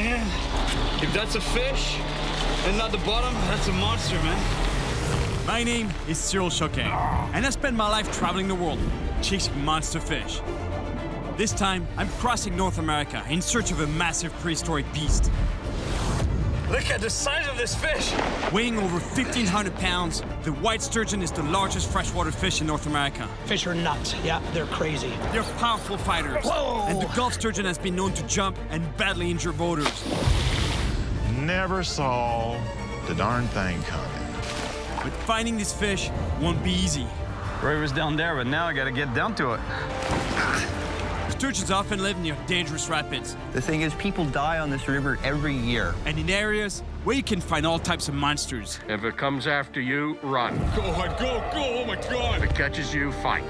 man. If that's a fish and not the bottom, that's a monster, man. My name is Cyril Chauquet, and I spend my life traveling the world, chasing monster fish. This time, I'm crossing North America in search of a massive prehistoric beast. Look at the size of this fish. Weighing over 1,500 pounds, the white sturgeon is the largest freshwater fish in North America. Fish are nuts. Yeah, they're crazy. They're powerful fighters. Whoa! And the Gulf sturgeon has been known to jump and badly injure boaters. Never saw the darn thing coming. But finding this fish won't be easy. River's down there, but now I gotta get down to it. Sturgeons often live near dangerous rapids. The thing is, people die on this river every year. And in areas where you can find all types of monsters. If it comes after you, run. Go ahead, go, oh my God. If it catches you, fight.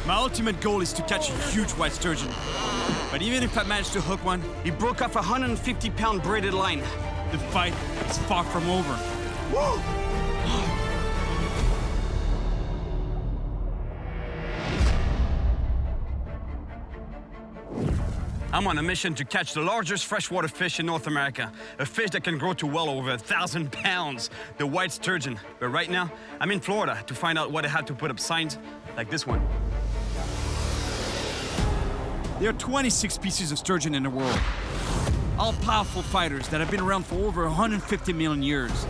My ultimate goal is to catch a huge white sturgeon. But even if I manage to hook one, He broke off a 150-pound braided line. the fight is far from over. Woo! I'm on a mission to catch the largest freshwater fish in North America, a fish that can grow to well over 1,000 pounds, the white sturgeon. But right now, I'm in Florida to find out what I have to put up signs like this one. There are 26 species of sturgeon in the world, all powerful fighters that have been around for over 150 million years.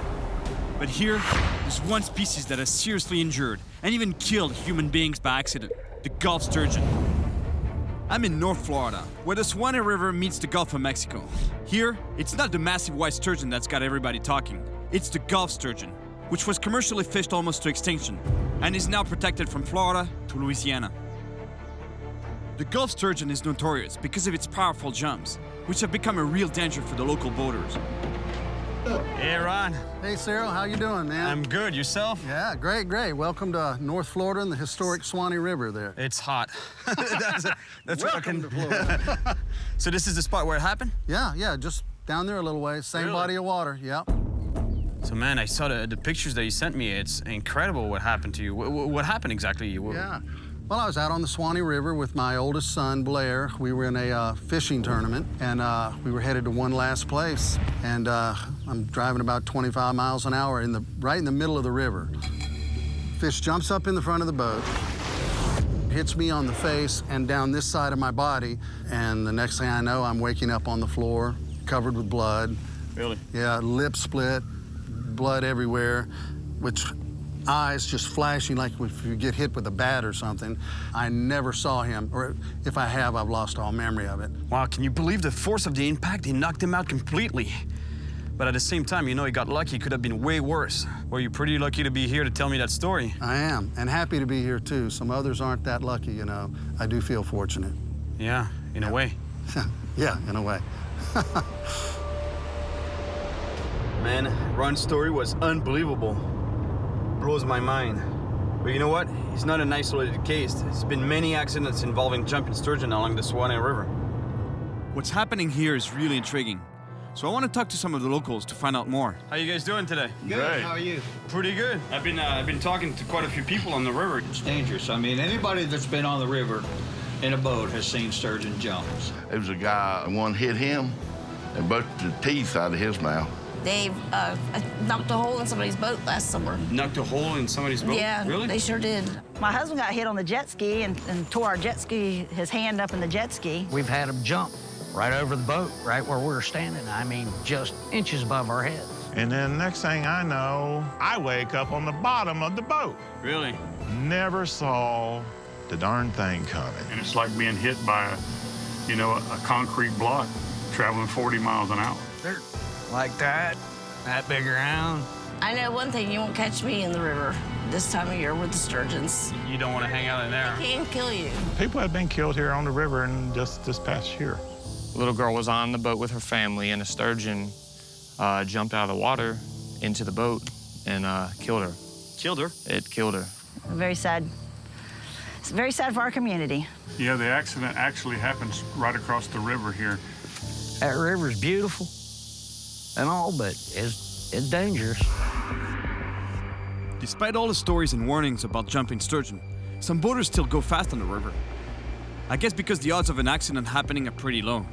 But here, there's one species that has seriously injured and even killed human beings by accident, the Gulf sturgeon. I'm in North Florida, where the Suwannee River meets the Gulf of Mexico. Here, it's not the massive white sturgeon that's got everybody talking. It's the Gulf sturgeon, which was commercially fished almost to extinction and is now protected from Florida to Louisiana. The Gulf sturgeon is notorious because of its powerful jumps, which have become a real danger for the local boaters. Hey, Ron. Hey, Cyril, how you doing, man? I'm good. Yourself? Yeah, great, great. Welcome to North Florida and the historic Suwannee River there. It's hot. that's what I Welcome can... to Florida. So this is the spot where it happened? Yeah, just down there a little way. Same Really? body of water, yeah. So, man, I saw the pictures that you sent me. It's incredible what happened to you. What happened exactly? Yeah. Well, I was out on the Suwannee River with my oldest son, Blair. We were in a fishing tournament, and we were headed to one last place. And I'm driving about 25 miles an hour right in the middle of the river. Fish jumps up in the front of the boat, hits me on the face and down this side of my body, and the next thing I know, I'm waking up on the floor, covered with blood. Really? Yeah, lip split, blood everywhere, which eyes just flashing like if you get hit with a bat or something. I never saw him, or if I have, I've lost all memory of it. Wow, can you believe the force of the impact? It knocked him out completely. But at the same time, you know, he got lucky. It could have been way worse. Well, you're pretty lucky to be here to tell me that story. I am, and happy to be here too. Some others aren't that lucky, you know. I do feel fortunate. Yeah, in a way. Yeah, in a way. Man, Ron's story was unbelievable. Blows my mind. But you know what? It's not an isolated case. There's been many accidents involving jumping sturgeon along the Suwannee River. What's happening here is really intriguing. So I want to talk to some of the locals to find out more. How you guys doing today? Good. Great. How are you? Pretty good. I've been talking to quite a few people on the river. It's dangerous. I mean, anybody that's been on the river in a boat has seen sturgeon jumps. There was a guy, one hit him and busted the teeth out of his mouth. They knocked a hole in somebody's boat last summer. Knocked a hole in somebody's boat? Yeah, Really? they sure did. My husband got hit on the jet ski and tore our jet ski, his hand up in the jet ski. We've had them jump right over the boat, right where we were standing. I mean, just inches above our heads. And then next thing I know, I wake up on the bottom of the boat. Really? Never saw the darn thing coming. And it's like being hit by a concrete block traveling 40 miles an hour. They're like that big around. I know one thing, you won't catch me in the river this time of year with the sturgeons. You don't want to hang out in there. They can kill you. People have been killed here on the river in just this past year. A little girl was on the boat with her family, and a sturgeon jumped out of the water into the boat and killed her. Killed her? It killed her. Very sad. It's very sad for our community. Yeah, the accident actually happens right across the river here. That river's beautiful and all, but it's dangerous. Despite all the stories and warnings about jumping sturgeon, some boaters still go fast on the river. I guess because the odds of an accident happening are pretty low.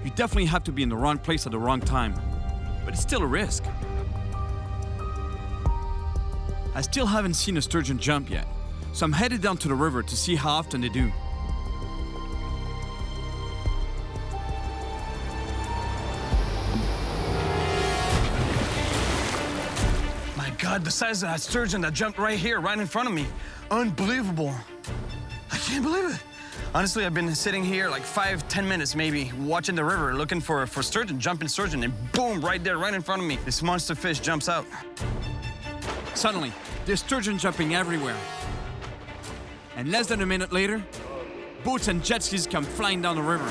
You definitely have to be in the wrong place at the wrong time, but it's still a risk. I still haven't seen a sturgeon jump yet, so I'm headed down to the river to see how often they do. My God, the size of that sturgeon that jumped right here, right in front of me. Unbelievable. I can't believe it. Honestly, I've been sitting here like 5-10 minutes maybe, watching the river, looking for sturgeon, jumping sturgeon, and boom, right there, right in front of me, this monster fish jumps out. Suddenly, there's sturgeon jumping everywhere. And less than a minute later, boats and jet skis come flying down the river.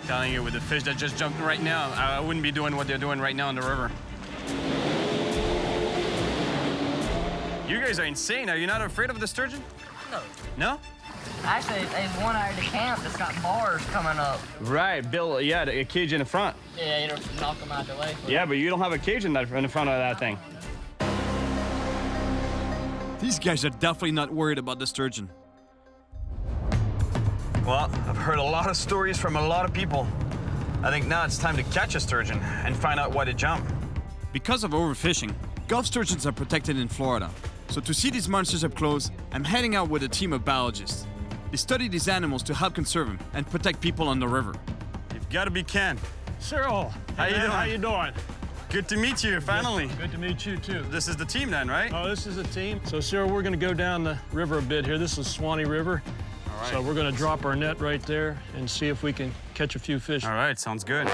Telling you, with the fish that just jumped right now, I wouldn't be doing what they're doing right now in the river. You guys are insane. Are you not afraid of the sturgeon? No. No? Actually, there's one out of the camp that's got bars coming up. Right, Bill, yeah, a cage in the front. Yeah, you don't knock them out the way. Yeah, but you don't have a cage in the front of that thing. These guys are definitely not worried about the sturgeon. Well, I've heard a lot of stories from a lot of people. I think now it's time to catch a sturgeon and find out why they jump. Because of overfishing, Gulf sturgeons are protected in Florida. So to see these monsters up close, I'm heading out with a team of biologists. They study these animals to help conserve them and protect people on the river. You've got to be Ken. Cyril, How you doing? How you doing? Good to meet you, finally. Good to meet you, too. This is the team then, right? Oh, this is a team. So, Cyril, we're going to go down the river a bit here. This is Suwannee River. All right. So we're going to drop our net right there and see if we can catch a few fish. All right, sounds good.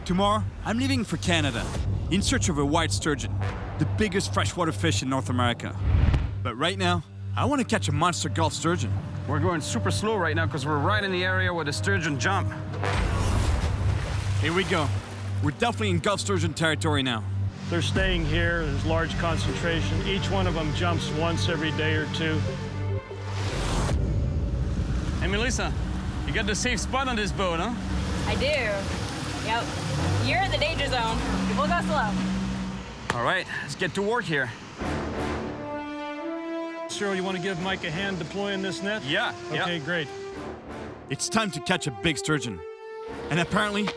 Tomorrow, I'm leaving for Canada in search of a white sturgeon, the biggest freshwater fish in North America. But right now, I want to catch a monster Gulf sturgeon. We're going super slow right now because we're right in the area where the sturgeon jump. Here we go. We're definitely in Gulf sturgeon territory now. They're staying here. There's large concentration. Each one of them jumps once every day or two. Hey, Melissa, you got the safe spot on this boat, huh? I do. Yep. You're in the danger zone. We'll go slow. All right, let's get to work here. Cyril, you want to give Mike a hand deploying this net? Yeah. Okay, great. It's time to catch a big sturgeon. And apparently,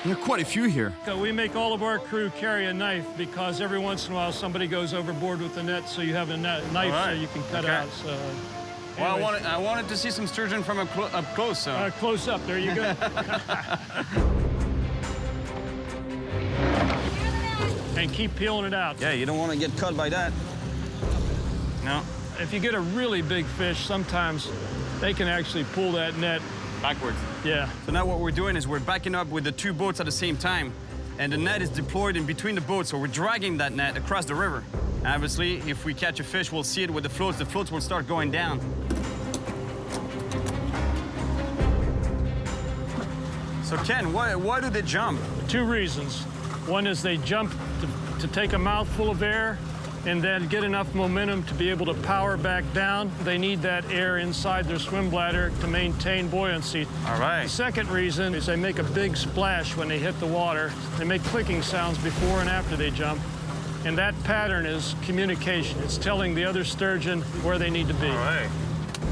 there are quite a few here. We make all of our crew carry a knife because every once in a while somebody goes overboard with the net, so you have a knife so you can cut out. So, well, I wanted to see some sturgeon from up close. So. Close up, there you go. And keep peeling it out. Yeah, you don't want to get cut by that. No. If you get a really big fish, sometimes they can actually pull that net backwards. Yeah. So now what we're doing is we're backing up with the two boats at the same time, and the net is deployed in between the boats, so we're dragging that net across the river. And obviously, if we catch a fish, we'll see it with the floats will start going down. So Ken, why do they jump? 2 reasons. One is they jump to take a mouthful of air and then get enough momentum to be able to power back down. They need that air inside their swim bladder to maintain buoyancy. All right. The second reason is they make a big splash when they hit the water. They make clicking sounds before and after they jump. And that pattern is communication. It's telling the other sturgeon where they need to be. All right.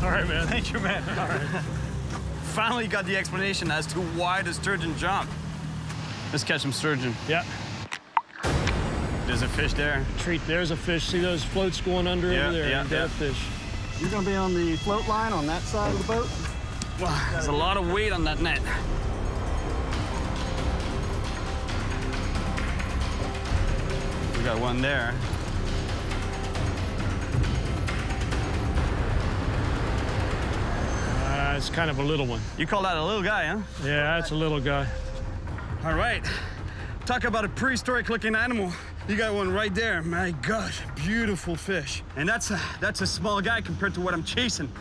All right, man. Thank you, man. All right. Finally got the explanation as to why the sturgeon jump. Let's catch some sturgeon. Yeah. There's a fish there. Treat, there's a fish. See those floats going under over there? Yeah, Dead fish. You're going to be on the float line on that side of the boat? Wow, there's a lot of weight on that net. We got one there. It's kind of a little one. You call that a little guy, huh? Yeah, that's a little guy. All right. Talk about a prehistoric looking animal. You got one right there. My God, beautiful fish. And that's a small guy compared to what I'm chasing.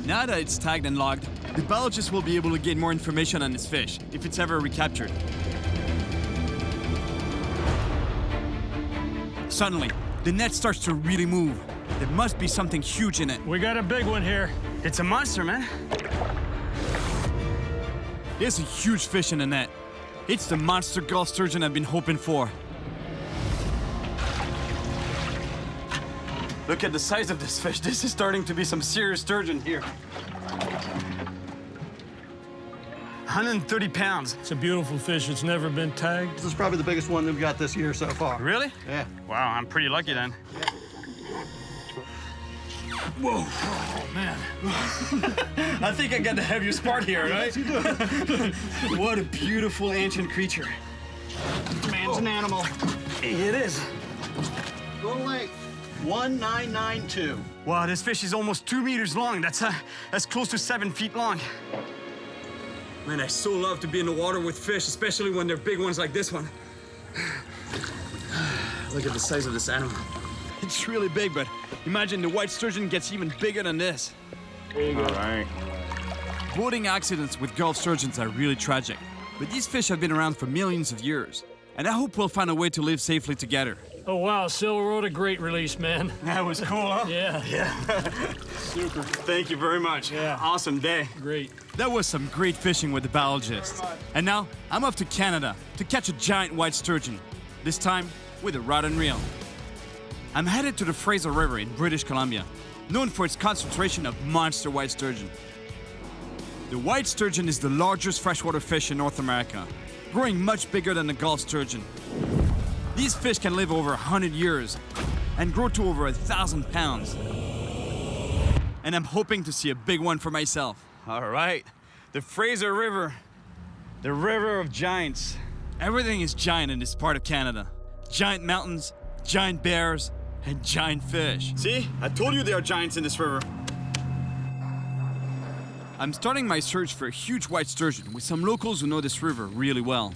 Now that it's tagged and logged, the biologists will be able to gain more information on this fish if it's ever recaptured. Suddenly, the net starts to really move. There must be something huge in it. We got a big one here. It's a monster, man. There's a huge fish in the net. It's the monster Gulf sturgeon I've been hoping for. Look at the size of this fish. This is starting to be some serious sturgeon here. 130 pounds. It's a beautiful fish. It's never been tagged. This is probably the biggest one that we've got this year so far. Really? Yeah. Wow, I'm pretty lucky then. Whoa, oh, man. I think I got the heaviest part here, right? Yes, you do. What a beautiful ancient creature. Man's an animal. It is. Total length, 1992. Wow, this fish is almost 2 meters long. That's close to 7 feet long. Man, I so love to be in the water with fish, especially when they're big ones like this one. Look at the size of this animal. It's really big, but imagine the white sturgeon gets even bigger than this. All right. Boating accidents with Gulf sturgeons are really tragic, but these fish have been around for millions of years, and I hope we'll find a way to live safely together. Oh, wow, Sil wrote a great release, man. That was cool, huh? Yeah. Yeah. Super. Thank you very much. Yeah. Awesome day. Great. That was some great fishing with the biologist. And now, I'm off to Canada to catch a giant white sturgeon, this time with a rod and reel. I'm headed to the Fraser River in British Columbia, known for its concentration of monster white sturgeon. The white sturgeon is the largest freshwater fish in North America, growing much bigger than the Gulf sturgeon. These fish can live over 100 years and grow to over 1,000 pounds. And I'm hoping to see a big one for myself. All right. The Fraser River. The river of giants. Everything is giant in this part of Canada. Giant mountains, giant bears, and giant fish. See? I told you there are giants in this river. I'm starting my search for a huge white sturgeon with some locals who know this river really well.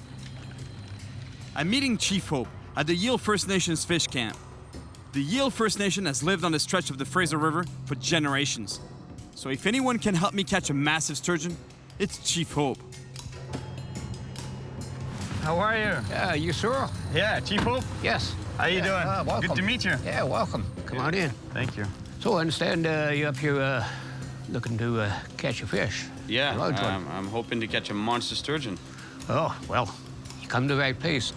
I'm meeting Chief Hope at the Yale First Nations fish camp. The Yale First Nation has lived on the stretch of the Fraser River for generations. So if anyone can help me catch a massive sturgeon, it's Chief Hope. How are you? You Cyril? Yeah, Chief Hope? Yes. How you doing? Welcome. Good to meet you. Yeah, welcome. Come on in. Thank you. So I understand you're up here looking to catch a fish. Yeah, A large one. I'm hoping to catch a monster sturgeon. Oh, well, you come to the right place.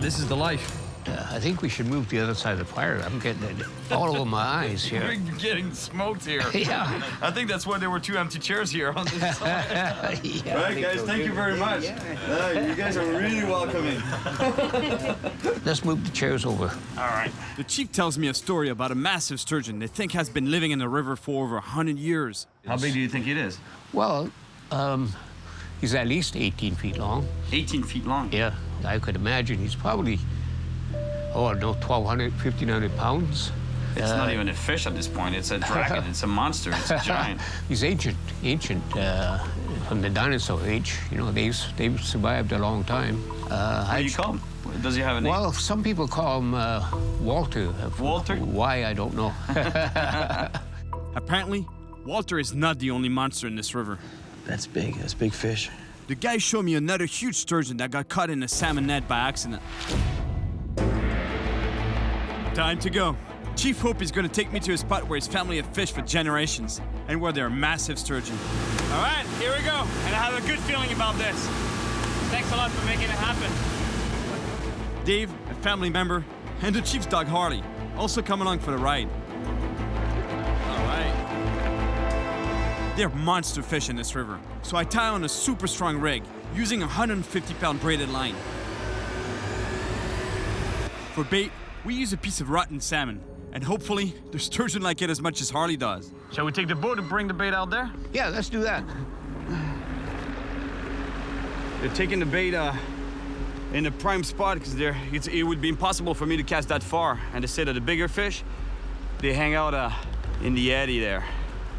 This is the life. I think we should move to the other side of the fire. I'm getting it all over my eyes here. We're getting smoked here. Yeah. I think that's why there were 2 empty chairs here on this side. Yeah, Right, guys, thank you very much. You guys are really welcoming. Let's move the chairs over. All right. The chief tells me a story about a massive sturgeon they think has been living in the river for over 100 years. How big do you think it is? Well, he's at least 18 feet long. 18 feet long? Yeah, I could imagine he's probably, I don't know, 1,200, 1,500 pounds. It's not even a fish at this point. It's a dragon. It's a monster. It's a giant. He's ancient from the dinosaur age. You know, they've survived a long time. What do you call him? Does he have a name? Well, some people call him Walter. Walter? Why, I don't know. Apparently, Walter is not the only monster in this river. That's big. That's big fish. The guy showed me another huge sturgeon that got caught in a salmon net by accident. Time to go. Chief Hope is going to take me to a spot where his family have fished for generations and where there are massive sturgeon. All right, here we go. And I have a good feeling about this. Thanks a lot for making it happen. Dave, a family member, and the chief's dog Harley also come along for the ride. All right. There are monster fish in this river, so I tie on a super strong rig using a 150-pound braided line. For bait, we use a piece of rotten salmon, and hopefully the sturgeon like it as much as Harley does. Shall we take the boat and bring the bait out there? Yeah, let's do that. They're taking the bait in a prime spot because it would be impossible for me to cast that far. And they say that the bigger fish, they hang out in the eddy there.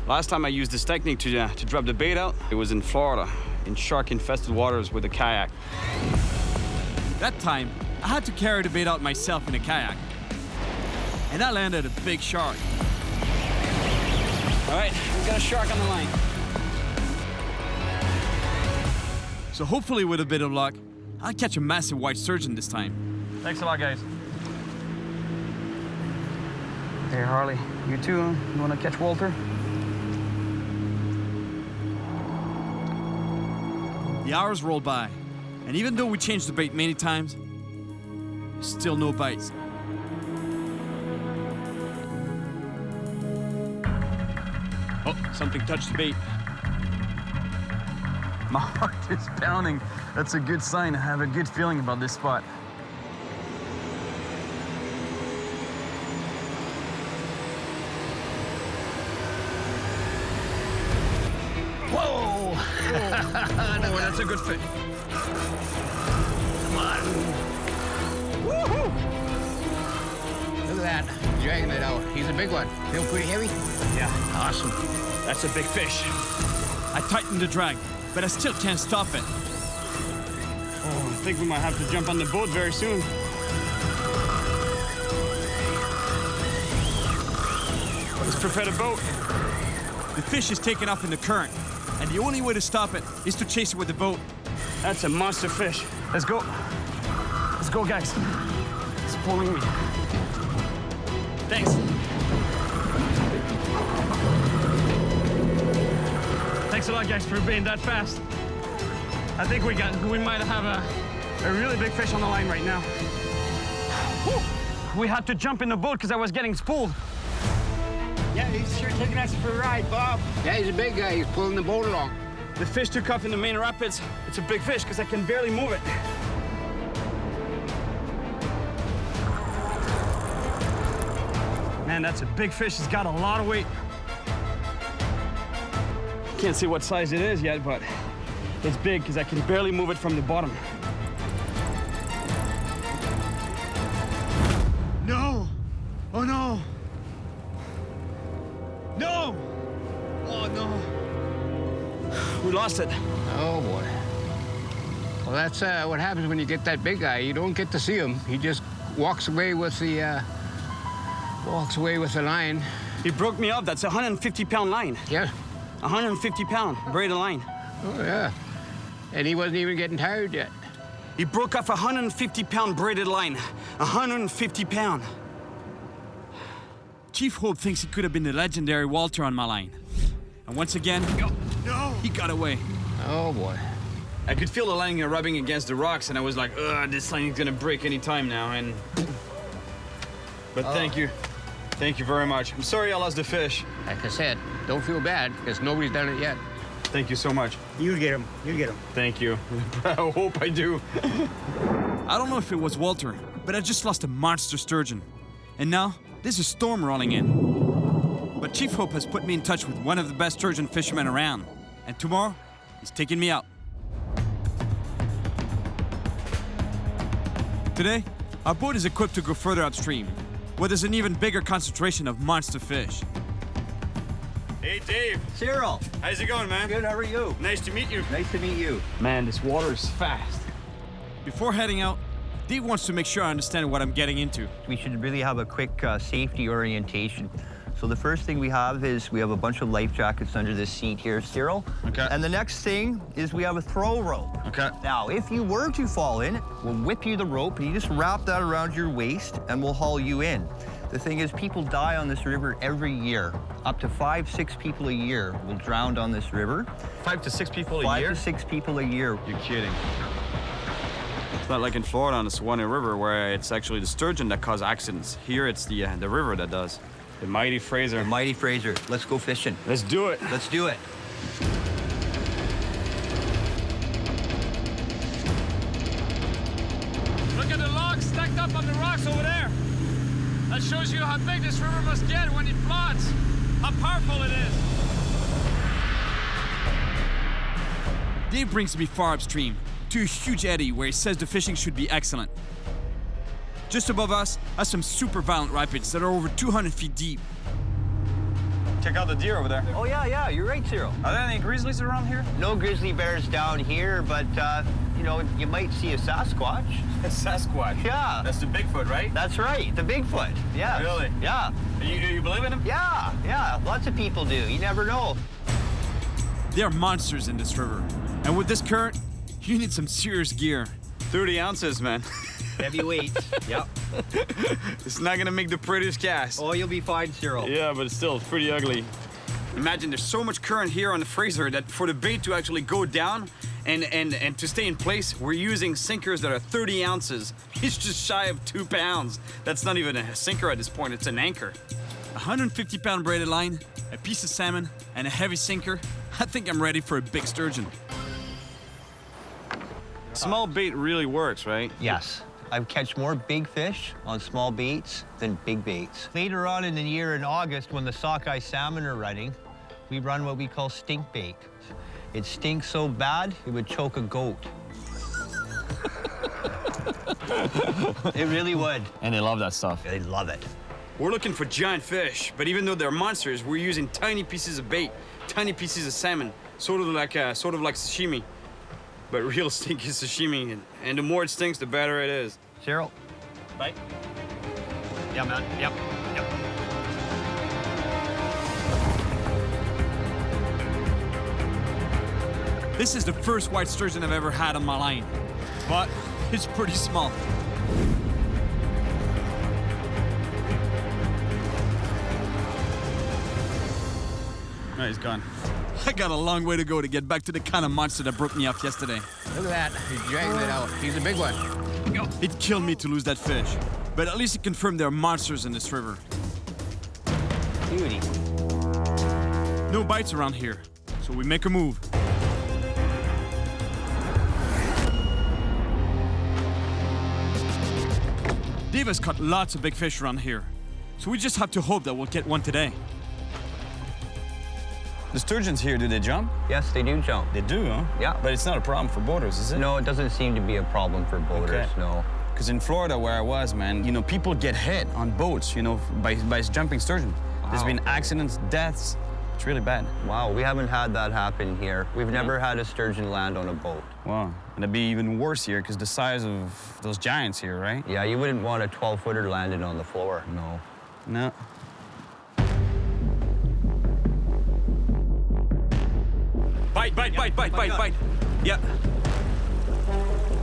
Last time I used this technique to drop the bait out, it was in Florida, in shark-infested waters with a kayak. That time, I had to carry the bait out myself in a kayak. And I landed a big shark. All right, we got a shark on the line. So hopefully with a bit of luck, I'll catch a massive white sturgeon this time. Thanks a lot, guys. Hey, Harley, you too, huh? You want to catch Walter? The hours roll by, and even though we changed the bait many times, Still no bites. Oh, something touched the bait. My heart is pounding. That's a good sign. I have a good feeling about this spot. Whoa! Oh, that's a good fish. Come on. Woohoo! Look at that. Dragging it out. He's a big one. Feel pretty heavy? Yeah. Awesome. That's a big fish. I tightened the drag, but I still can't stop it. Oh, I think we might have to jump on the boat very soon. Let's prepare the boat. The fish is taking off in the current, and the only way to stop it is to chase it with the boat. That's a monster fish. Let's go. Let's go, guys. It's pulling me. Thanks. Thanks a lot, guys, for being that fast. I think we might have a really big fish on the line right now. Woo. We had to jump in the boat because I was getting spooled. Yeah, he's sure taking us for a ride, Bob. Yeah, he's a big guy. He's pulling the boat along. The fish took off in the main rapids. It's a big fish because I can barely move it. Man, that's a big fish. It's got a lot of weight. Can't see what size it is yet, but it's big because I can barely move it from the bottom. No! Oh no! No! Oh no! We lost it. Oh, boy. Well, that's what happens when you get that big guy. You don't get to see him. He just walks away with the line. He broke me up. That's a 150-pound line. Yeah. 150-pound braided line. Oh, yeah. And he wasn't even getting tired yet. He broke off a 150-pound braided line. 150-pound. Chief Hope thinks he could have been the legendary Walter on my line. And once again, no, he got away. Oh, boy. I could feel the line rubbing against the rocks, and I was like, ugh, this line is gonna break any time now, and... But thank you. Thank you very much. I'm sorry I lost the fish. Like I said, don't feel bad, because nobody's done it yet. Thank you so much. You get him. You get him. Thank you. I hope I do. I don't know if it was Walter, but I just lost a monster sturgeon. And now, there's a storm rolling in. But Chief Hope has put me in touch with one of the best sturgeon fishermen around. And tomorrow, he's taking me out. Today, our boat is equipped to go further upstream, where there's an even bigger concentration of monster fish. Hey, Dave. Cyril. How's it going, man? Good, how are you? Nice to meet you. Nice to meet you. Man, this water is fast. Before heading out, Dave wants to make sure I understand what I'm getting into. We should really have a quick safety orientation. So the first thing we have is we have a bunch of life jackets under this seat here, Cyril. Okay. And the next thing is we have a throw rope. Okay. Now, if you were to fall in, we'll whip you the rope and you just wrap that around your waist and we'll haul you in. The thing is, people die on this river every year. Up to 5-6 people a year will drown on this river. 5 to 6 people a 5 year? to 6 people a year. You're kidding. It's not like in Florida on the Suwannee River where it's actually the sturgeon that cause accidents. Here it's the river that does. The mighty Fraser. The mighty Fraser. Let's go fishing. Let's do it. Let's do it. Look at the logs stacked up on the rocks over there. That shows you how big this river must get when it floods, how powerful it is. Dave brings me far upstream, to a huge eddy where he says the fishing should be excellent. Just above us are some super violent rapids that are over 200 feet deep. Check out the deer over there. Oh, yeah, you're right, Cyril. Are there any grizzlies around here? No grizzly bears down here, but, you know, you might see a Sasquatch. A Sasquatch? Yeah. That's the Bigfoot, right? That's right, the Bigfoot. Yeah. Really? Yeah. You believe in him? Yeah, lots of people do. You never know. There are monsters in this river, and with this current, you need some serious gear. 30 ounces, man. Heavyweight. Yep. It's not gonna make the prettiest cast. Oh, you'll be fine, Cyril. Yeah, but it's still pretty ugly. Imagine there's so much current here on the Fraser that for the bait to actually go down, And to stay in place, we're using sinkers that are 30 ounces. It's just shy of 2 pounds. That's not even a sinker at this point, it's an anchor. 150-pound braided line, a piece of salmon, and a heavy sinker. I think I'm ready for a big sturgeon. Small bait really works, right? Yes. I've catch more big fish on small baits than big baits. Later on in the year in August, when the sockeye salmon are running, we run what we call stink bait. It stinks so bad, it would choke a goat. It really would. And they love that stuff. They love it. We're looking for giant fish, but even though they're monsters, we're using tiny pieces of bait, tiny pieces of salmon, sort of like sashimi. But real stinky sashimi, and the more it stinks, the better it is. Cyril. Bite? Yeah, man. Yep. This is the first white sturgeon I've ever had on my line, but it's pretty small. Oh, he's gone. I got a long way to go to get back to the kind of monster that broke me off yesterday. Look at that. He's dragging it out. He's a big one. It killed me to lose that fish, but at least it confirmed there are monsters in this river. Beauty. No bites around here, so we make a move. Dave has caught lots of big fish around here, so we just have to hope that we'll get one today. The sturgeons here, do they jump? Yes, they do jump. They do, huh? Yeah. But it's not a problem for boaters, is it? No, it doesn't seem to be a problem for boaters, no. Because in Florida, where I was, man, you know, people get hit on boats, you know, by jumping sturgeon. Wow. There's been accidents, deaths. It's really bad. Wow, we haven't had that happen here. We've never had a sturgeon land on a boat. Wow, and it'd be even worse here because the size of those giants here, right? Yeah, you wouldn't want a 12-footer landed on the floor. No. No. Bite. Yeah.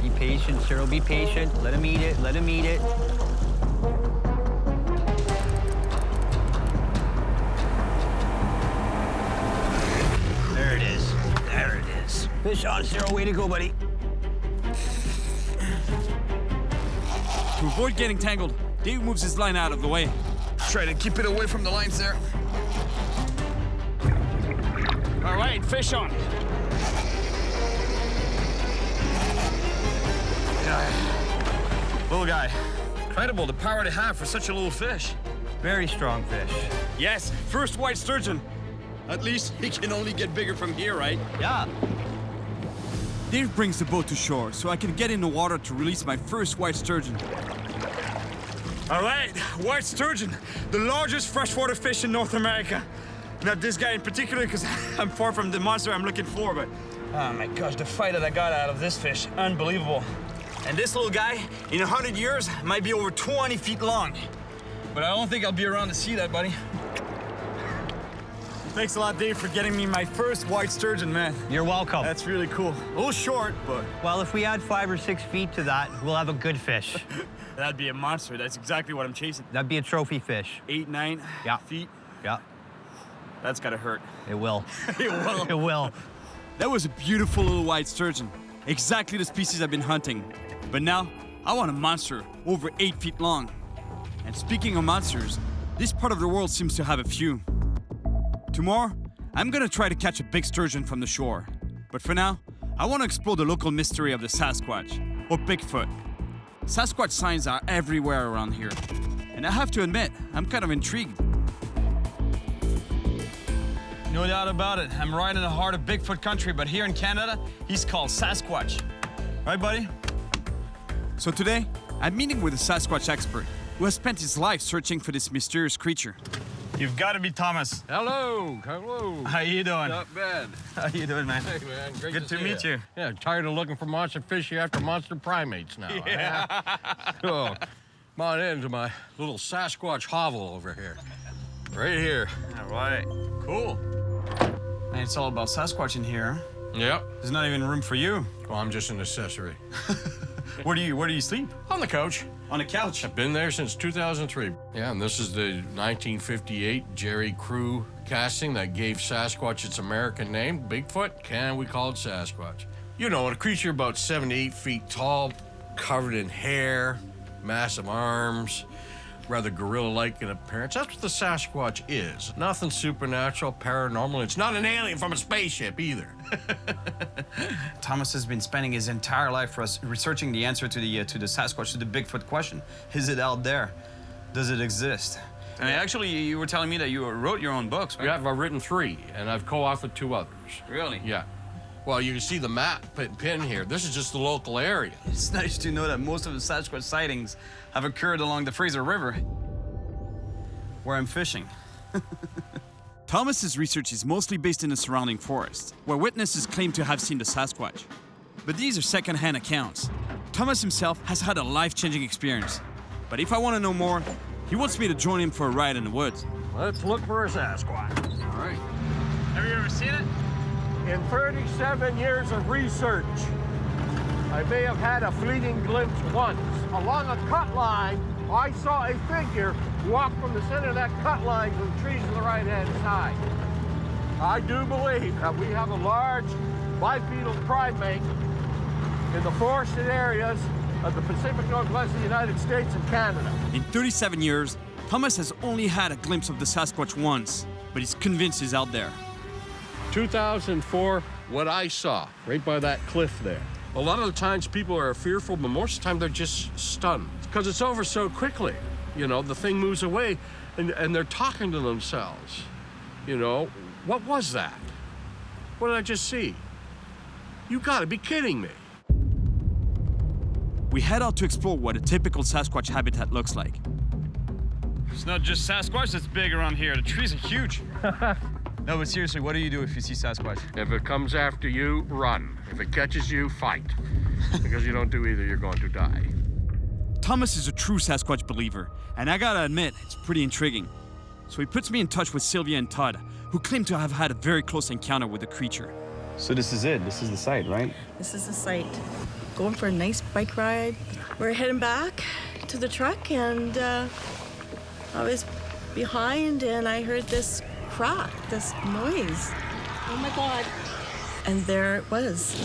Be patient, Cyril, be patient. Let him eat it, let him eat it. There it is. There it is. Fish on, Cyril. Way to go, buddy. To avoid getting tangled, Dave moves his line out of the way. Try to keep it away from the lines there. All right, fish on. Little guy. Incredible the power they have for such a little fish. Very strong fish. Yes, first white sturgeon. At least he can only get bigger from here, right? Yeah. Dave brings the boat to shore so I can get in the water to release my first white sturgeon. All right, white sturgeon, the largest freshwater fish in North America. Not this guy in particular, because I'm far from the monster I'm looking for, but oh my gosh, the fight that I got out of this fish, unbelievable. And this little guy, in 100 years, might be over 20 feet long. But I don't think I'll be around to see that, buddy. Thanks a lot, Dave, for getting me my first white sturgeon, man. You're welcome. That's really cool. A little short, but... Well, if we add 5 or 6 feet to that, we'll have a good fish. That'd be a monster. That's exactly what I'm chasing. That'd be a trophy fish. 8, 9 yeah. feet. Yeah. That's gotta hurt. It will. It will. It will. That was a beautiful little white sturgeon. Exactly the species I've been hunting. But now, I want a monster over 8 feet long. And speaking of monsters, this part of the world seems to have a few. Tomorrow, I'm gonna try to catch a big sturgeon from the shore. But for now, I want to explore the local mystery of the Sasquatch, or Bigfoot. Sasquatch signs are everywhere around here. And I have to admit, I'm kind of intrigued. No doubt about it. I'm right in the heart of Bigfoot country, but here in Canada, he's called Sasquatch. Right, buddy? So today, I'm meeting with a Sasquatch expert who has spent his life searching for this mysterious creature. You've got to be Thomas. Hello. Hello. How you doing? Not bad. How you doing, man? Hey, man. Great Good to meet you. Yeah, tired of looking for monster fish after monster primates now. Yeah. So, come on into my little Sasquatch hovel over here. Right here. All right. Cool. Man, it's all about Sasquatch in here. Yep. There's not even room for you. Well, I'm just an accessory. Where do you sleep? On the couch. On the couch? I've been there since 2003. Yeah, and this is the 1958 Jerry Crew casting that gave Sasquatch its American name, Bigfoot. Can we call it Sasquatch? You know, a creature about 7 to 8 feet tall, covered in hair, massive arms, rather gorilla-like in appearance. That's what the Sasquatch is. Nothing supernatural, paranormal. It's not an alien from a spaceship either. Thomas has been spending his entire life researching the answer to the Sasquatch, to the Bigfoot question. Is it out there? Does it exist? And actually, you were telling me that you wrote your own books, right? Yeah, I've written 3, and I've co-authored 2 others. Really? Yeah. Well, you can see the map pin here. This is just the local area. It's nice to know that most of the Sasquatch sightings have occurred along the Fraser River, where I'm fishing. Thomas's research is mostly based in the surrounding forest, where witnesses claim to have seen the Sasquatch. But these are second-hand accounts. Thomas himself has had a life-changing experience. But if I want to know more, he wants me to join him for a ride in the woods. Let's look for a Sasquatch. All right. Have you ever seen it? In 37 years of research, I may have had a fleeting glimpse once. Along a cut line, I saw a figure walk from the center of that cut line to the trees on the right-hand side. I do believe that we have a large bipedal primate in the forested areas of the Pacific Northwest of the United States and Canada. In 37 years, Thomas has only had a glimpse of the Sasquatch once, but he's convinced he's out there. 2004, what I saw right by that cliff there. A lot of the times people are fearful, but most of the time they're just stunned because it's over so quickly. You know, the thing moves away and they're talking to themselves. You know, what was that? What did I just see? You gotta be kidding me. We head out to explore what a typical Sasquatch habitat looks like. It's not just Sasquatch that's big around here. The trees are huge. No, but seriously, what do you do if you see Sasquatch? If it comes after you, run. If it catches you, fight. Because you don't do either, you're going to die. Thomas is a true Sasquatch believer, and I gotta admit, it's pretty intriguing. So he puts me in touch with Sylvia and Todd, who claim to have had a very close encounter with the creature. So this is it. This is the site, right? This is the site. Going for a nice bike ride. We're heading back to the truck, and I was behind, and I heard this crack, this noise. Oh my God. And there it was.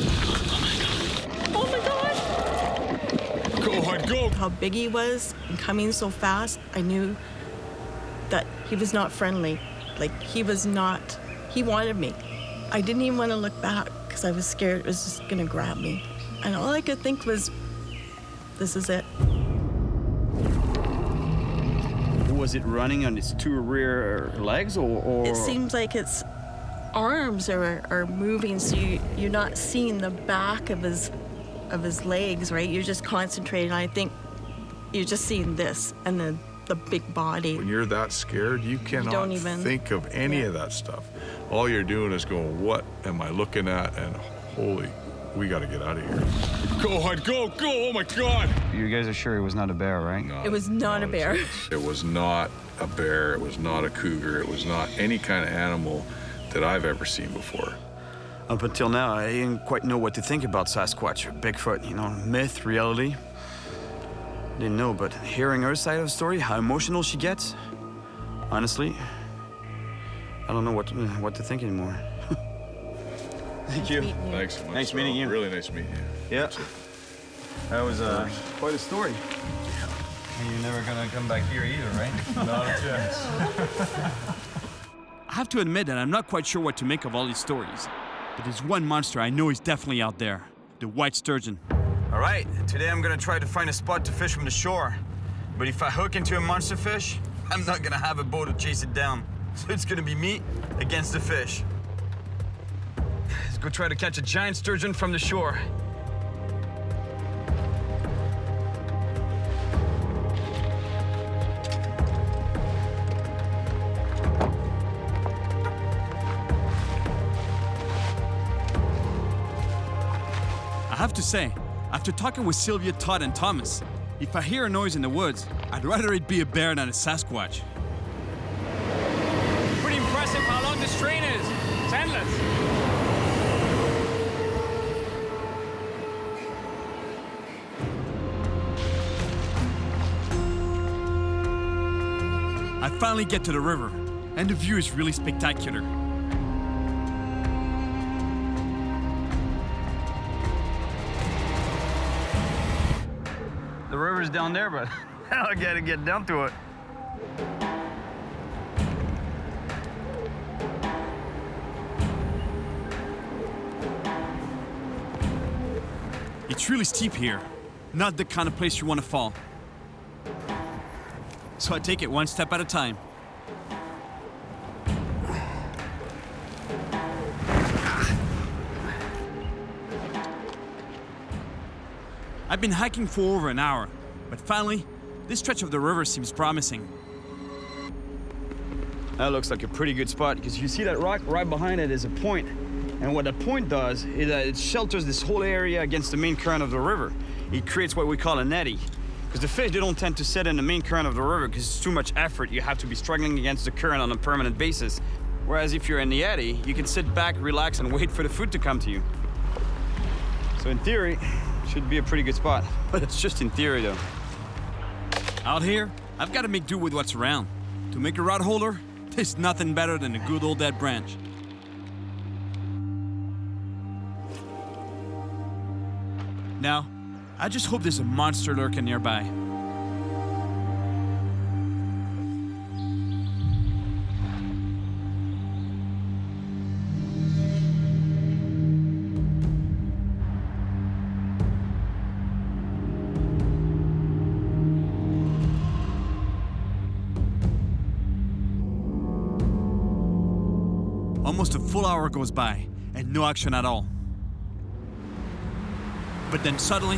Oh my God. Go ahead, go. How big he was and coming so fast, I knew that he was not friendly. Like, he wanted me. I didn't even want to look back because I was scared it was just gonna grab me. And all I could think was, this is it. Was it running on its 2 rear legs, or? It seems like its arms are moving, so you're not seeing the back of his legs, right? You're just concentrating. I think you're just seeing this and then the big body. When you're that scared, you cannot think of any of that stuff. All you're doing is going, what am I looking at? And holy, we got to get out of here. Go ahead, go, go, oh my God. You guys are sure it was not a bear, right? It was not a bear. It was not a bear, it was not a cougar, it was not any kind of animal that I've ever seen before. Up until now, I didn't quite know what to think about Sasquatch or Bigfoot, you know, myth, reality. Didn't know, but hearing her side of the story, how emotional she gets, honestly, I don't know what to think anymore. Thank you. Thanks so much. Nice meeting you. Really nice meeting you. Yeah. That was quite a story. And you're never gonna come back here either, right? Not a chance. I have to admit that I'm not quite sure what to make of all these stories. But there's one monster I know is definitely out there, the white sturgeon. All right, today I'm gonna try to find a spot to fish from the shore. But if I hook into a monster fish, I'm not gonna have a boat to chase it down. So it's gonna be me against the fish. Let's go try to catch a giant sturgeon from the shore. I have to say, after talking with Sylvia, Todd, and Thomas, if I hear a noise in the woods, I'd rather it be a bear than a Sasquatch. Pretty impressive how long this train is. It's endless. I finally get to the river, and the view is really spectacular. river's down there, but I gotta get down to it. It's really steep here. Not the kind of place you want to fall. So I take it one step at a time. I've been hiking for over an hour, but finally, this stretch of the river seems promising. That looks like a pretty good spot, because you see that rock right behind it is a point. And what that point does is that it shelters this whole area against the main current of the river. It creates what we call an eddy. Because the fish, they don't tend to sit in the main current of the river because it's too much effort. You have to be struggling against the current on a permanent basis. Whereas if you're in the eddy, you can sit back, relax, and wait for the food to come to you. So in theory, it should be a pretty good spot. But it's just in theory, though. Out here, I've got to make do with what's around. To make a rod holder, there's nothing better than a good old dead branch. Now, I just hope there's a monster lurking nearby. Almost a full hour goes by, and no action at all. But then suddenly,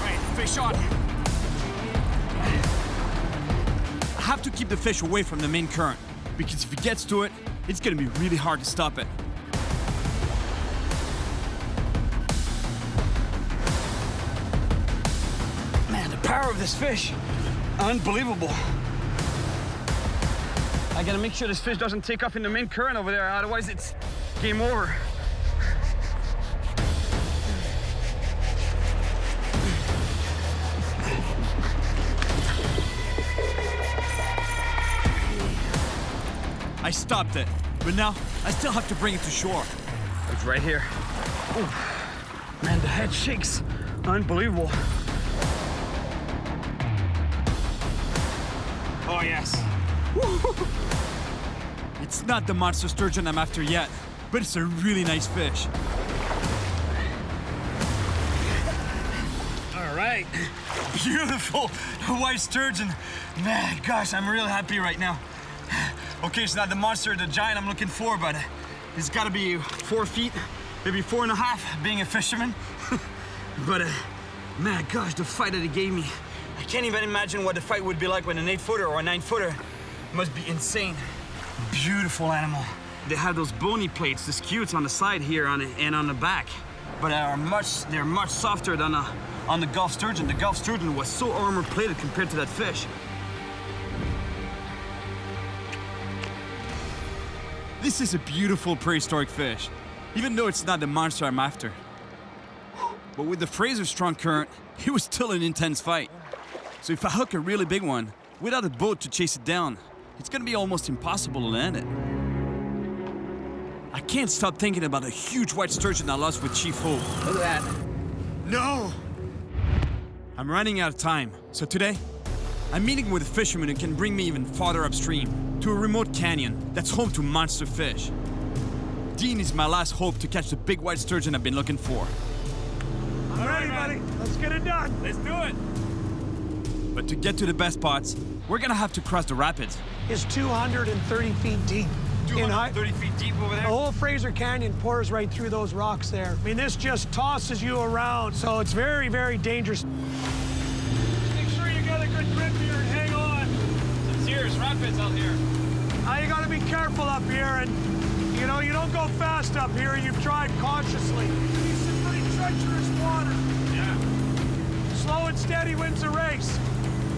right, fish on. I have to keep the fish away from the main current, because if it gets to it, it's gonna be really hard to stop it. Man, the power of this fish, unbelievable. I gotta make sure this fish doesn't take off in the main current over there, otherwise it's game over. I stopped it, but now I still have to bring it to shore. It's right here. Ooh. Man, the head shakes. Unbelievable. Oh, yes. It's not the monster sturgeon I'm after yet, but it's a really nice fish. All right. Beautiful white sturgeon. Man, gosh, I'm real happy right now. Okay, it's not the monster, the giant I'm looking for, but it's gotta be 4 feet, maybe 4.5, being a fisherman. But, man, gosh, the fight that he gave me. I can't even imagine what the fight would be like with an 8-footer or a 9-footer. It must be insane. Beautiful animal. They have those bony plates, the scutes on the side here and on the back. But they're much softer than on the Gulf sturgeon. The Gulf sturgeon was so armor-plated compared to that fish. This is a beautiful prehistoric fish, even though it's not the monster I'm after. But with the Fraser strong current, it was still an intense fight. So if I hook a really big one, without a boat to chase it down, it's gonna be almost impossible to land it. I can't stop thinking about the huge white sturgeon I lost with Chief Hope. Look at that. No! I'm running out of time, so today, I'm meeting with a fisherman who can bring me even farther upstream, to a remote canyon that's home to monster fish. Dean is my last hope to catch the big white sturgeon I've been looking for. All right, buddy, let's get it done. Let's do it. But to get to the best spots, we're gonna have to cross the rapids. It's 230 feet deep. 230 feet deep over there? The whole Fraser Canyon pours right through those rocks there. I mean, this just tosses you around, so it's very, very dangerous. Make sure you got a good grip here and hang on. Some serious rapids out here. Now you gotta be careful up here, and you know, you don't go fast up here. You've tried cautiously. It's some pretty treacherous water. Yeah. Slow and steady wins the race.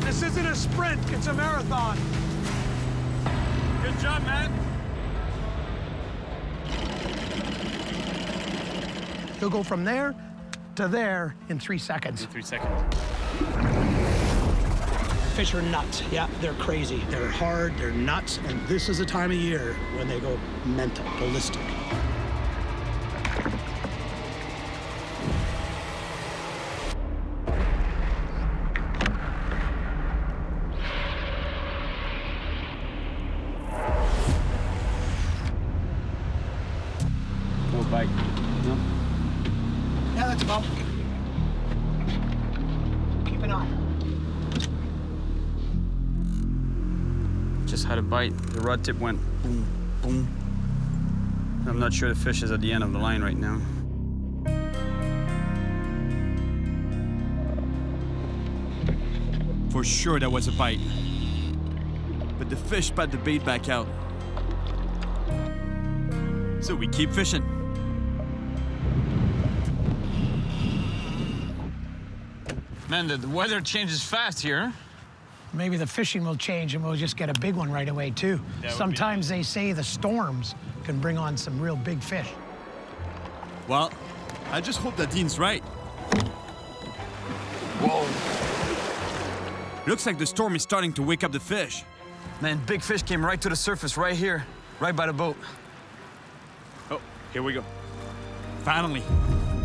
This isn't a sprint, it's a marathon. Good job, man. You'll go from there to there in 3 seconds. In 3 seconds. fish are nuts. Yeah, they're crazy. They're hard, they're nuts, and this is the time of year when they go mental, ballistic. No bite. No? Yeah, that's a bump. Keep an eye. Just had a bite. The rod tip went boom, boom. I'm not sure the fish is at the end of the line right now. For sure that was a bite. But the fish spat the bait back out. So we keep fishing. Man, the weather changes fast here. Maybe the fishing will change and we'll just get a big one right away, too. Sometimes they say the storms can bring on some real big fish. Well, I just hope that Dean's right. Whoa. Looks like the storm is starting to wake up the fish. Man, big fish came right to the surface right here, right by the boat. Oh, here we go. Finally,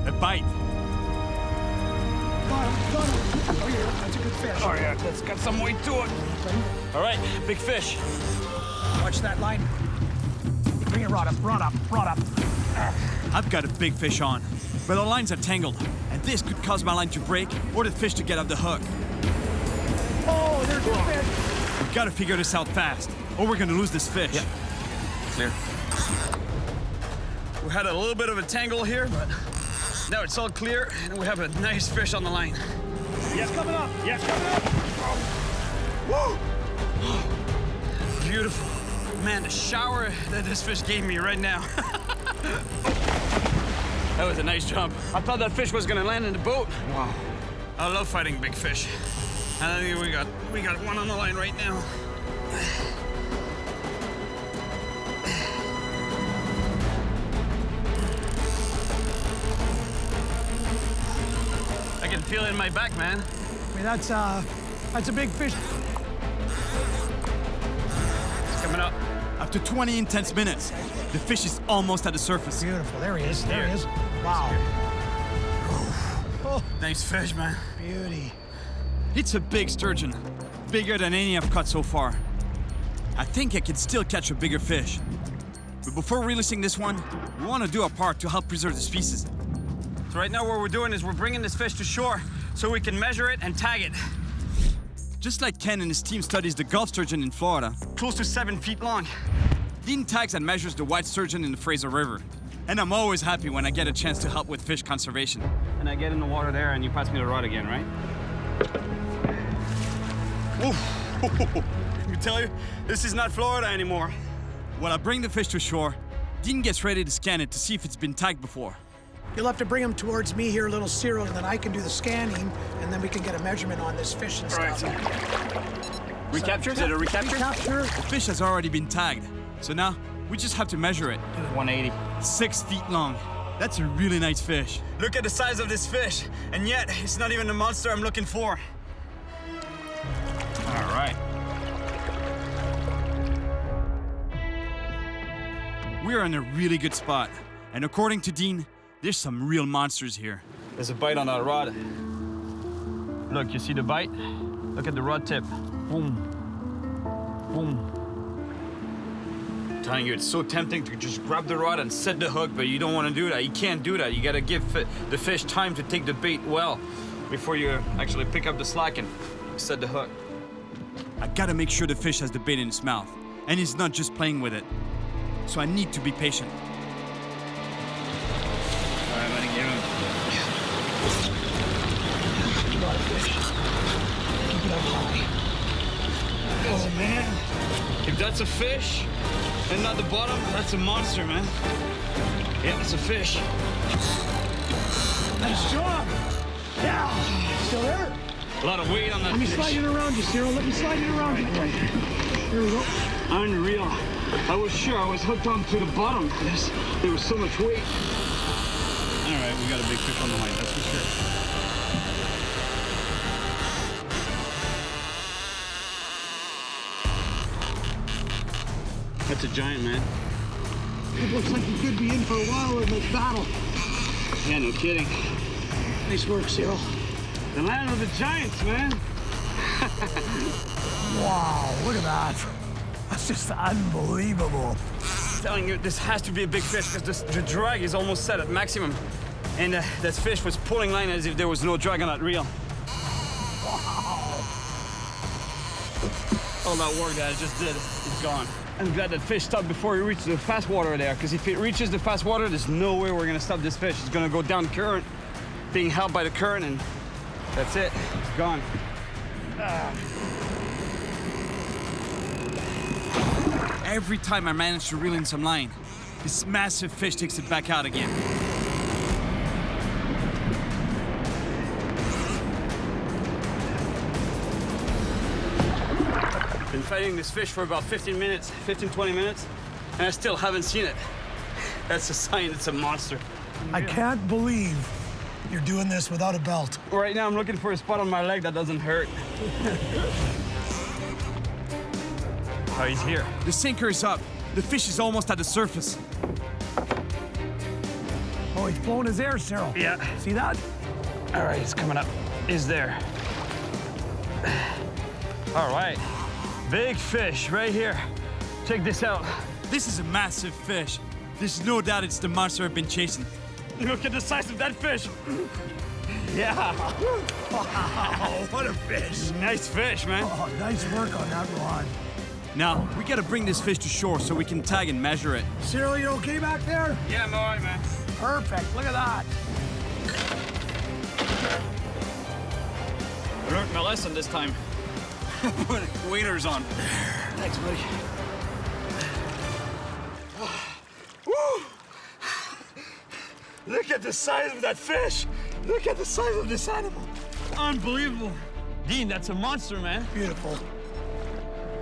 a bite. Got him. Oh, yeah, that's a good fish. Oh, yeah, that's got some weight to it. All right, big fish. Watch that line. Bring it rod up, rod up, rod up. I've got a big fish on, but the lines are tangled, and this could cause my line to break or the fish to get off the hook. Oh, there's a fish. We've got to figure this out fast, or we're gonna lose this fish. Yeah. Clear. We had a little bit of a tangle here, but now it's all clear, and we have a nice fish on the line. Yes, coming up. Yes, coming up. Woo! Beautiful. Man, the shower that this fish gave me right now. That was a nice jump. I thought that fish was gonna land in the boat. Wow. I love fighting big fish. And I think we got one on the line right now. I can feel it in my back, man. I mean, that's a big fish. It's coming up. After 20 intense minutes, the fish is almost at the surface. Beautiful. There he is. There he is. Wow. Oh, nice fish, man. Beauty. It's a big sturgeon, bigger than any I've caught so far. I think I can still catch a bigger fish. But before releasing this one, we want to do our part to help preserve the species. So right now what we're doing is we're bringing this fish to shore so we can measure it and tag it. Just like Ken and his team studies the Gulf sturgeon in Florida, close to 7 feet long. Dean tags and measures the white sturgeon in the Fraser River. And I'm always happy when I get a chance to help with fish conservation. And I get in the water there and you pass me the rod again, right? Let me tell you, this is not Florida anymore. When I bring the fish to shore, Dean gets ready to scan it to see if it's been tagged before. You'll have to bring him towards me here, little Cyril, and then I can do the scanning, and then we can get a measurement on this fish and stuff. Recapture? Is it a recapture? Recapture. The fish has already been tagged, so now we just have to measure it. 180. 6 feet long. That's a really nice fish. Look at the size of this fish, and yet it's not even the monster I'm looking for. All right. We're in a really good spot, and according to Dean, there's some real monsters here. There's a bite on that rod. Look, you see the bite? Look at the rod tip. Boom. Boom. I'm telling you, it's so tempting to just grab the rod and set the hook, but you don't want to do that. You can't do that. You got to give the fish time to take the bait well before you actually pick up the slack and set the hook. I gotta make sure the fish has the bait in its mouth, and he's not just playing with it. So I need to be patient. All right, letting you in. Keep it up high. Oh, man. If that's a fish and not the bottom, that's a monster, man. Yeah, it's a fish. Nice job. Yeah. Still there? A lot of weight on that Let me fish. slide it around you, Cyril. Let me slide it around you. Here we go. Unreal. I was sure I was hooked on to the bottom. There was so much weight. All right, we got a big fish on the line, that's for sure. That's a giant, man. It looks like you could be in for a while in this battle. Yeah, no kidding. Nice work, Cyril. The land of the giants, man. Wow, look at that. That's just unbelievable. I'm telling you, this has to be a big fish because the drag is almost set at maximum. And that fish was pulling line as if there was no drag on that reel. All that work that I just did is gone. I'm glad that fish stopped before he reached the fast water there, because if it reaches the fast water, there's no way we're gonna stop this fish. It's gonna go down the current, being held by the current, and that's it. It's gone. Every time I manage to reel in some line, this massive fish takes it back out again. Been fighting this fish for about 15 minutes, 20 minutes, and I still haven't seen it. That's a sign it's a monster. I can't believe you're doing this without a belt. Right now, I'm looking for a spot on my leg that doesn't hurt. Oh, he's here. The sinker is up. The fish is almost at the surface. Oh, he's blowing his air, Cyril. Yeah. See that? All right, it's coming up. It's there. All right. Big fish right here. Check this out. This is a massive fish. There's no doubt it's the monster I've been chasing. Look at the size of that fish. Yeah. Wow, what a fish. Nice fish, man. Oh, nice work on that rod. Now, we gotta bring this fish to shore so we can tag and measure it. Cyril, you okay back there? Yeah, I'm all right, man. Perfect, look at that. I learned my lesson this time. Put waders on. Thanks, buddy. Woo! Look at the size of that fish. Look at the size of this animal. Unbelievable. Dean, that's a monster, man. Beautiful.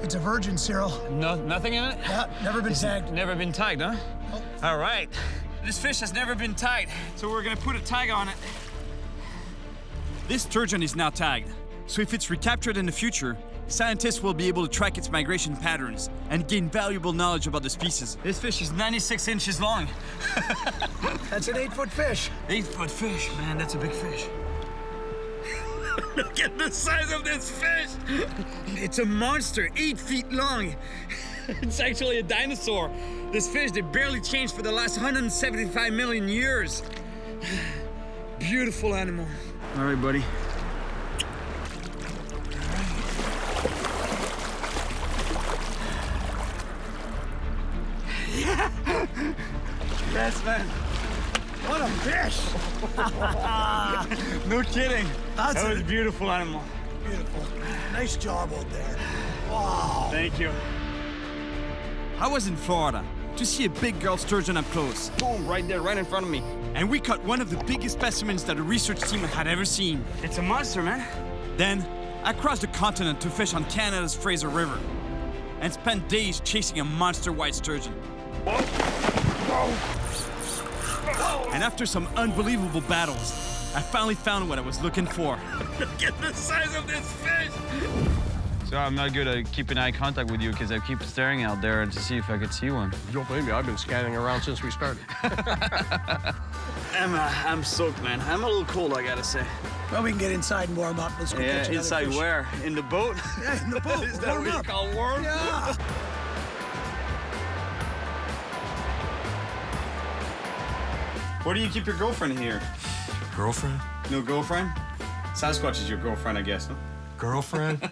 It's a virgin, Cyril. No, nothing in it? Yeah, never been tagged. Never been tagged, huh? Nope. All right. This fish has never been tagged, so we're gonna put a tag on it. This sturgeon is now tagged, so if it's recaptured in the future, scientists will be able to track its migration patterns and gain valuable knowledge about the species. This fish is 96 inches long. That's an 8-foot fish. 8-foot fish, man, that's a big fish. Look at the size of this fish. It's a monster, 8 feet long. It's actually a dinosaur. This fish, they barely changed for the last 175 million years. Beautiful animal. All right, buddy. Yeah. Yes, man. What a fish! No kidding. That was a beautiful animal. Beautiful. Nice job out there. Wow. Thank you. I was in Florida to see a big girl sturgeon up close. Boom, right there, right in front of me. And we caught one of the biggest specimens that a research team had ever seen. It's a monster, man. Then, I crossed the continent to fish on Canada's Fraser River and spent days chasing a monster white sturgeon. And after some unbelievable battles, I finally found what I was looking for. Look at the size of this fish! So I'm not good at keeping eye contact with you because I keep staring out there to see if I could see one. Don't blame me, I've been scanning around since we started. I'm soaked, man. I'm a little cold, I gotta say. Well, we can get inside and warm up. Let's go catch another inside fish. Where? In the boat? Yeah, in the boat. Is that what you call warm? Yeah. Where do you keep your girlfriend here? Girlfriend? No girlfriend? Sasquatch is your girlfriend, I guess, no? Girlfriend?